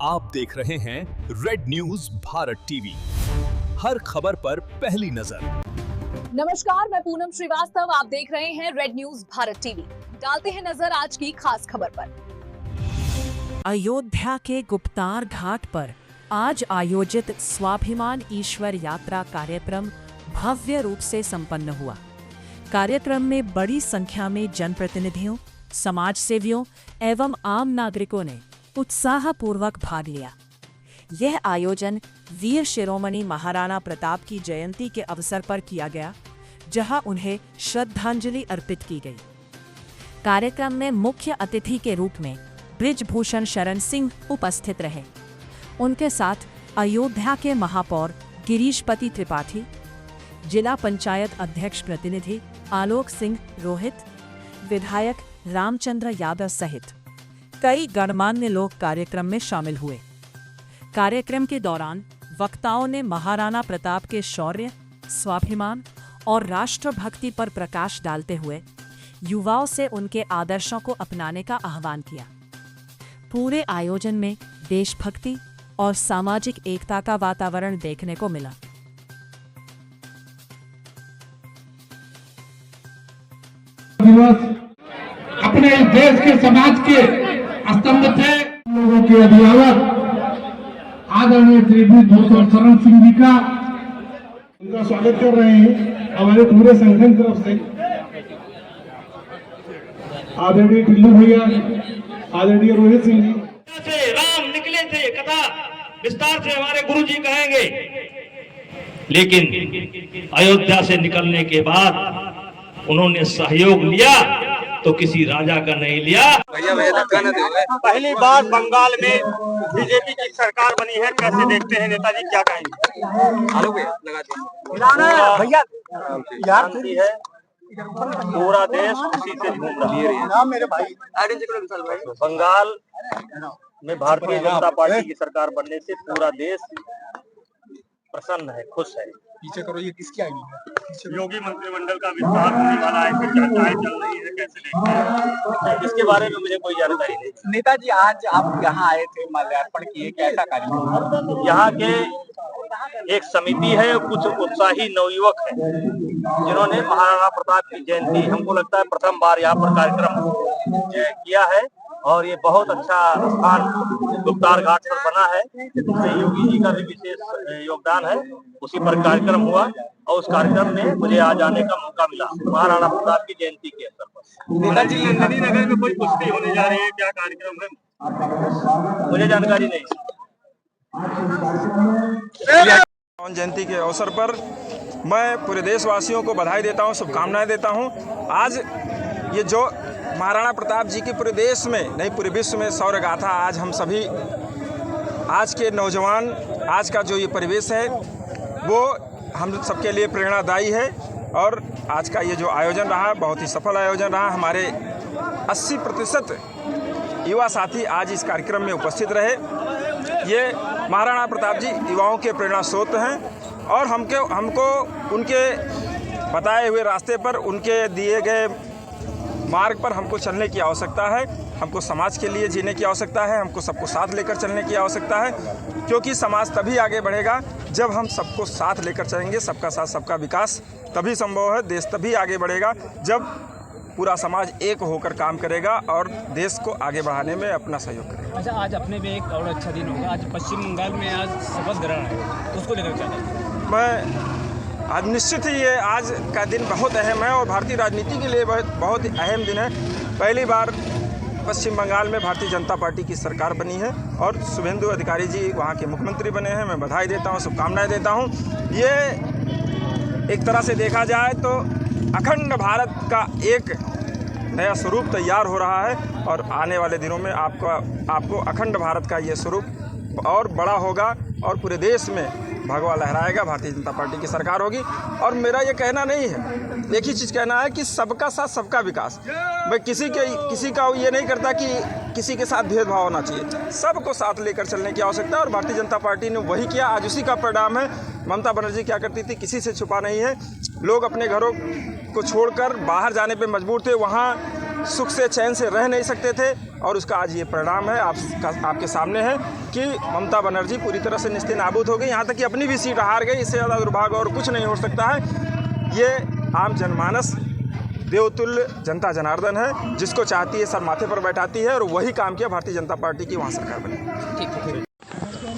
आप देख रहे हैं रेड न्यूज भारत टीवी, हर खबर पर पहली नजर। नमस्कार, मैं पूनम श्रीवास्तव, आप देख रहे हैं रेड न्यूज भारत टीवी। डालते हैं नजर आज की खास खबर पर। अयोध्या के गुप्तार घाट पर आज आयोजित स्वाभिमान ईश्वर यात्रा कार्यक्रम भव्य रूप से संपन्न हुआ। कार्यक्रम में बड़ी संख्या में जनप्रतिनिधियों, समाज सेवियों एवं आम नागरिकों ने उत्साहपूर्वक भाग लिया। यह आयोजन वीर शिरोमणि महाराणा प्रताप की जयंती के अवसर पर किया गया, जहां उन्हें श्रद्धांजलि अर्पित की गई। कार्यक्रम में मुख्य अतिथि के रूप में बृजभूषण शरण सिंह उपस्थित रहे। उनके साथ अयोध्या के महापौर गिरीशपति त्रिपाठी, जिला पंचायत अध्यक्ष प्रतिनिधि आलोक सिंह रोहित, विधायक रामचंद्र यादव सहित कई गणमान्य लोग कार्यक्रम में शामिल हुए। कार्यक्रम के दौरान वक्ताओं ने महाराणा प्रताप के शौर्य, स्वाभिमान और राष्ट्रभक्ति पर प्रकाश डालते हुए युवाओं से उनके आदर्शों को अपनाने का आह्वान किया। पूरे आयोजन में देशभक्ति और सामाजिक एकता का वातावरण देखने को मिला। अपने इस देश के समाज के स्तंभ थे, लोगों के अभिभावक आदरणीय श्री बृजभूषण शरण सिंह जी का उनका स्वागत कर रहे हैं हमारे पूरे संगठन तरफ से। आदरणीय टिल्लू भैया, आदरणीय रोहित सिंह जी से राम निकले थे, कथा विस्तार से हमारे गुरुजी कहेंगे। लेकिन अयोध्या से निकलने के बाद उन्होंने सहयोग लिया तो किसी राजा का नहीं लिया। पहली बार बंगाल में बीजेपी की सरकार बनी है, कैसे देखते हैं नेताजी, क्या कहेंगे? भैया यार है, पूरा देश खुशी से झूम रहा है। मेरे भाई बंगाल में भारतीय जनता पार्टी की सरकार बनने से पूरा देश प्रसन्न है, खुश है। पीछे करो, ये किसकी आईडी है? योगी मंत्रिमंडल का विस्तार होने वाला है, फिर चर्चाएं चल रही है, कैसे देखते हैं? इसके बारे में मुझे कोई जानकारी नहीं। नेताजी, आज आप यहाँ आए थे, माल्यार्पण किए, कैसा कार्य? यहाँ के एक समिति है, कुछ उत्साही नवयुवक हैं जिन्होंने महाराणा प्रताप की जयंती, हमको लगता है प्रथम बार यहाँ पर कार्यक्रम किया है और ये बहुत अच्छा स्थान गुप्तार घाट पर बना है। इसमें योगी जी का भी विशेष योगदान है। उसी पर कार्यक्रम हुआ और उस कार्यक्रम में मुझे आज आने का मौका मिला महाराणा प्रताप की जयंती के अवसर पर। नेताजी, नदी नगर में कोई कुश्ती होने जा रही है, क्या कार्यक्रम है मुझे जानकारी नहीं। जयंती के अवसर पर मैं पूरे देशवासियों को बधाई देता हूं, शुभकामनाएं देता हूं। आज ये जो महाराणा प्रताप जी की पूरे देश में नहीं पूरे विश्व में शौर्य गाथा, आज हम सभी, आज के नौजवान, आज का जो ये परिवेश है वो हम सबके लिए प्रेरणादायी है। और आज का ये जो आयोजन रहा, बहुत ही सफल आयोजन रहा। हमारे 80% युवा साथी आज इस कार्यक्रम में उपस्थित रहे। ये महाराणा प्रताप जी युवाओं के प्रेरणा स्रोत हैं और हमको उनके बताए हुए रास्ते पर, उनके दिए गए मार्ग पर हमको चलने की आवश्यकता है। हमको समाज के लिए जीने की आवश्यकता है, हमको सबको साथ लेकर चलने की आवश्यकता है, क्योंकि समाज तभी आगे बढ़ेगा जब हम सबको साथ लेकर चलेंगे। सबका साथ सबका विकास तभी संभव है, देश तभी आगे बढ़ेगा जब पूरा समाज एक होकर काम करेगा और देश को आगे बढ़ाने में अपना सहयोग करेगा। अच्छा, आज अपने में एक और अच्छा दिन होगा, आज पश्चिम बंगाल में आज शपथ ग्रहण है, उसको लेकर क्या है? मैं आज निश्चित ही ये आज का दिन बहुत अहम है और भारतीय राजनीति के लिए बहुत अहम दिन है। पहली बार पश्चिम बंगाल में भारतीय जनता पार्टी की सरकार बनी है और शुभेंदु अधिकारी जी वहाँ के मुख्यमंत्री बने हैं। मैं बधाई देता हूँ, शुभकामनाएं देता हूँ। ये एक तरह से देखा जाए तो अखंड भारत का एक नया स्वरूप तैयार हो रहा है और आने वाले दिनों में आपको अखंड भारत का ये स्वरूप और बड़ा होगा और पूरे देश में भगवा लहराएगा। भारतीय जनता पार्टी की सरकार होगी। और मेरा ये कहना नहीं है, एक ही चीज़ कहना है कि सबका साथ सबका विकास। मैं किसी का ये नहीं करता कि किसी के साथ भेदभाव होना चाहिए, सबको साथ लेकर चलने की आवश्यकता है और भारतीय जनता पार्टी ने वही किया। आज उसी का परिणाम है। ममता बनर्जी क्या करती थी, किसी से छुपा नहीं है। लोग अपने घरों को छोड़कर बाहर जाने पे मजबूर थे, वहाँ सुख से चैन से रह नहीं सकते थे और उसका आज ये परिणाम है आपके सामने है कि ममता बनर्जी पूरी तरह से नेस्तनाबूद हो गई, यहाँ तक कि अपनी भी सीट हार गई। इससे ज़्यादा दुर्भाग्य और कुछ नहीं हो सकता है। ये आम जनमानस देवतुल्य जनता जनार्दन है, जिसको चाहती है सर माथे पर बैठाती है और वही काम किया भारतीय जनता पार्टी की वहाँ सरकार बनी।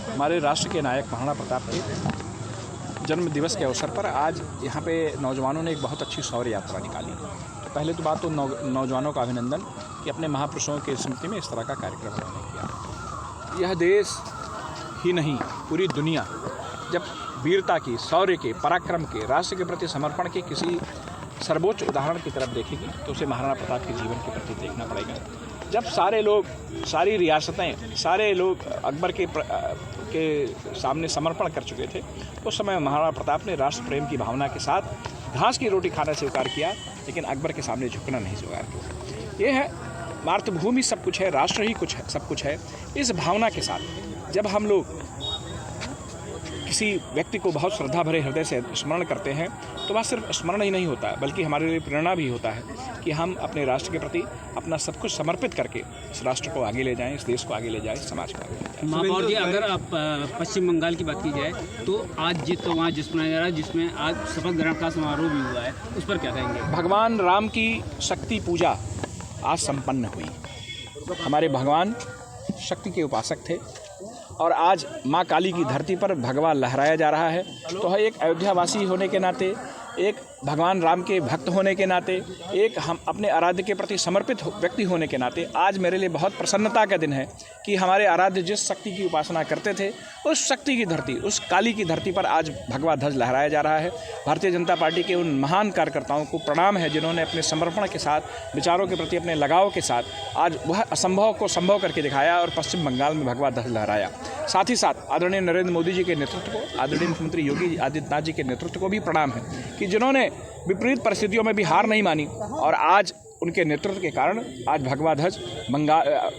हमारे राष्ट्र के नायक महाराणा प्रताप के जन्म दिवस के अवसर पर आज यहाँ पे नौजवानों ने एक बहुत अच्छी शौर्य यात्रा निकाली। तो पहले तो बात तो नौजवानों का अभिनंदन कि अपने महापुरुषों के स्मृति में इस तरह का कार्यक्रम उन्होंने किया। यह देश ही नहीं, पूरी दुनिया जब वीरता की, शौर्य के, पराक्रम के, राष्ट्र के प्रति समर्पण के किसी सर्वोच्च उदाहरण की तरफ देखेगी तो उसे महाराणा प्रताप के जीवन के प्रति देखना पड़ेगा। जब सारे लोग, सारी रियासतें, सारे लोग अकबर के सामने समर्पण कर चुके थे, उस समय महाराणा प्रताप ने राष्ट्र प्रेम की भावना के साथ घास की रोटी खाना स्वीकार किया, लेकिन अकबर के सामने झुकना नहीं स्वीकार किया। ये है मातृभूमि सब कुछ है, राष्ट्र ही कुछ है, सब कुछ है। इस भावना के साथ जब हम लोग किसी व्यक्ति को बहुत श्रद्धा भरे हृदय से स्मरण करते हैं तो वह सिर्फ स्मरण ही नहीं होता बल्कि हमारे लिए प्रेरणा भी होता है कि हम अपने राष्ट्र के प्रति अपना सब कुछ समर्पित करके इस राष्ट्र को आगे ले जाएं, इस देश को आगे ले जाएं, समाज को आगे ले जाएं। महापौर जी, अगर आप पश्चिम बंगाल की बात की जाए तो आज तो वहाँ जिस मनाया जा रहा है, जिसमें आज शपथ ग्रहण का समारोह भी हुआ है, उस पर क्या कहेंगे? भगवान राम की शक्ति पूजा आज संपन्न हुई। हमारे भगवान शक्ति के उपासक थे और आज माँ काली की धरती पर भगवा लहराया जा रहा है। तो एक अयोध्यावासी होने के नाते, एक भगवान राम के भक्त होने के नाते, एक हम अपने आराध्य के प्रति समर्पित व्यक्ति होने के नाते आज मेरे लिए बहुत प्रसन्नता का दिन है कि हमारे आराध्य जिस शक्ति की उपासना करते थे, उस शक्ति की धरती, उस काली की धरती पर आज भगवा ध्वज लहराया जा रहा है। भारतीय जनता पार्टी के उन महान कार्यकर्ताओं को प्रणाम है जिन्होंने अपने समर्पण के साथ, विचारों के प्रति अपने लगाव के साथ आज वह असंभव को संभव करके दिखाया और पश्चिम बंगाल में भगवा ध्वज लहराया। साथ ही साथ आदरणीय नरेंद्र मोदी जी के नेतृत्व को, आदरणीय मुख्यमंत्री योगी आदित्यनाथ जी के नेतृत्व को भी प्रणाम है कि जिन्होंने विपरीत परिस्थितियों में भी हार नहीं मानी और आज उनके नेतृत्व के कारण आज भगवा ध्वज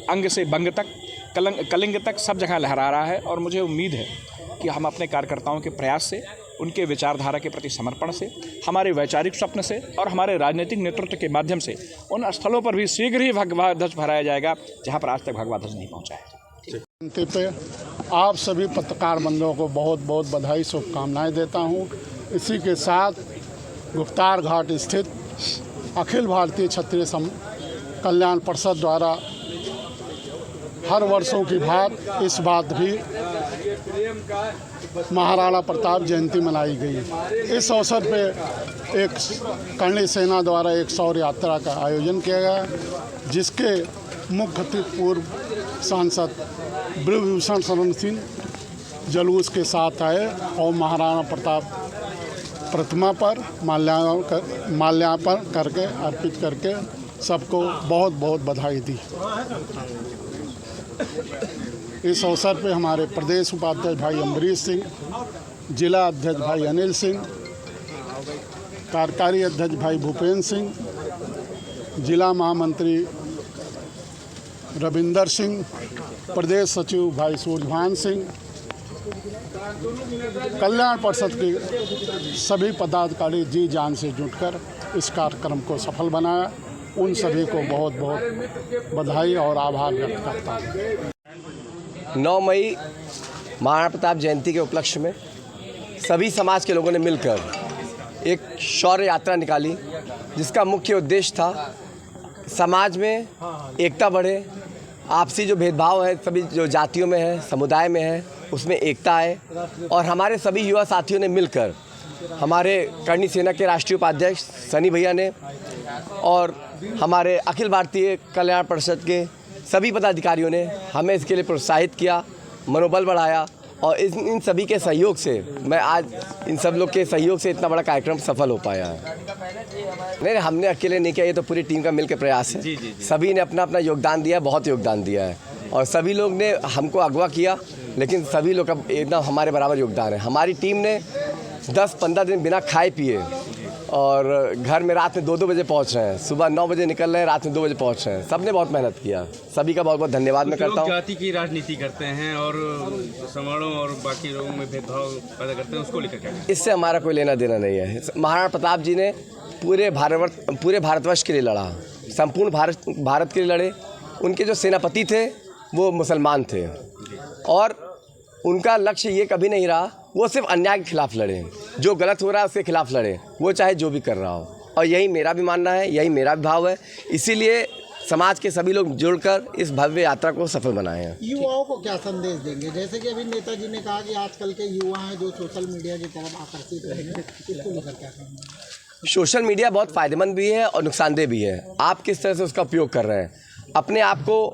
अंग से बंग तक, कलिंग तक सब जगह लहरा रहा है। और मुझे उम्मीद है कि हम अपने कार्यकर्ताओं के प्रयास से, उनके विचारधारा के प्रति समर्पण से, हमारे वैचारिक स्वप्न से और हमारे राजनीतिक नेतृत्व के माध्यम से उन स्थलों पर भी शीघ्र ही भगवा ध्वज फहराया जाएगा जहाँ पर आज तक भगवा ध्वज नहीं पहुँचा है। जयंती पे आप सभी पत्रकार बंधुओं को बहुत बहुत बधाई, शुभकामनाएं देता हूं। इसी के साथ गुप्तार घाट स्थित अखिल भारतीय क्षत्रिय कल्याण परिषद द्वारा हर वर्षों की भांति इस बात भी महाराणा प्रताप जयंती मनाई गई। इस अवसर पे एक कर्णी सेना द्वारा एक शौर्य यात्रा का आयोजन किया गया, जिसके मुख्य अतिथि पूर्व सांसद ब्रजभूषण शरण सिंह जुलूस के साथ आए और महाराणा प्रताप प्रतिमा पर माल्यार्पण करके, अर्पित करके सबको बहुत बहुत बधाई दी। इस अवसर पे हमारे प्रदेश उपाध्यक्ष भाई अम्बरीश सिंह, जिला अध्यक्ष भाई अनिल सिंह, कार्यकारी अध्यक्ष भाई भूपेंद्र सिंह, जिला महामंत्री रविंदर सिंह, प्रदेश सचिव भाई सूर्यभान सिंह, कल्याण परिषद के सभी पदाधिकारी जी जान से जुटकर इस कार्यक्रम को सफल बनाया। उन सभी को बहुत बहुत बधाई और आभार व्यक्त करता हूँ। 9 मई महाराणा प्रताप जयंती के उपलक्ष्य में सभी समाज के लोगों ने मिलकर एक शौर्य यात्रा निकाली, जिसका मुख्य उद्देश्य था समाज में एकता बढ़े, आपसी जो भेदभाव है सभी जो जातियों में है, समुदाय में है, उसमें एकता आए। और हमारे सभी युवा साथियों ने मिलकर, हमारे कर्णी सेना के राष्ट्रीय उपाध्यक्ष सनी भैया ने और हमारे अखिल भारतीय कल्याण परिषद के सभी पदाधिकारियों ने हमें इसके लिए प्रोत्साहित किया, मनोबल बढ़ाया और इन सभी के सहयोग से मैं आज इन सब लोग के सहयोग से इतना बड़ा कार्यक्रम सफल हो पाया है। नहीं, हमने अकेले नहीं किया, ये तो पूरी टीम का मिलकर प्रयास है। सभी ने अपना अपना योगदान दिया, बहुत योगदान दिया है और सभी लोग ने हमको अगवा किया, लेकिन सभी लोग का एकदम हमारे बराबर योगदान है। हमारी टीम ने 10-15 दिन बिना खाए पिए और घर में रात में 2-2 बजे पहुंच रहे हैं, सुबह 9 बजे निकल रहे हैं, रात में 2 बजे पहुंच रहे हैं। सबने बहुत मेहनत किया, सभी का बहुत बहुत धन्यवाद मैं करता हूँ। जाति की राजनीति करते हैं और समारों और बाकी लोगों में भेदभाव पैदा करते हैं, उसको लेकर क्या? इससे हमारा कोई लेना देना नहीं है। महाराणा प्रताप जी ने पूरे भारतवर्ष के लिए लड़ा, संपूर्ण भारत के लिए लड़े। उनके जो सेनापति थे वो मुसलमान थे और उनका लक्ष्य ये कभी नहीं रहा, वो सिर्फ अन्याय के खिलाफ लड़े, जो गलत हो रहा है उसके खिलाफ लड़े, वो चाहे जो भी कर रहा हो। और यही मेरा भी मानना है, यही मेरा भी भाव है। इसीलिए समाज के सभी लोग जुड़कर इस भव्य यात्रा को सफल बनाए हैं। युवाओं को क्या संदेश देंगे? जैसे कि अभी नेताजी ने कहा कि आजकल के युवा हैं जो सोशल मीडिया की तरफ आकर्षित रहेंगे, इसको लेकर क्या कहेंगे? सोशल मीडिया बहुत फ़ायदेमंद भी है और नुकसानदेह भी है। आप किस तरह से उसका उपयोग कर रहे हैं। अपने आप को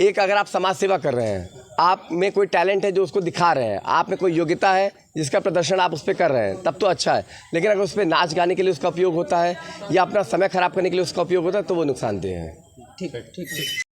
अगर आप समाज सेवा कर रहे हैं, आप में कोई टैलेंट है जो उसको दिखा रहे हैं, आप में कोई योग्यता है जिसका प्रदर्शन आप उस पर कर रहे हैं, तब तो अच्छा है। लेकिन अगर उस पर नाच गाने के लिए उसका उपयोग होता है या अपना समय खराब करने के लिए उसका उपयोग होता है तो वो नुकसानदेह है। ठीक है, ठीक है।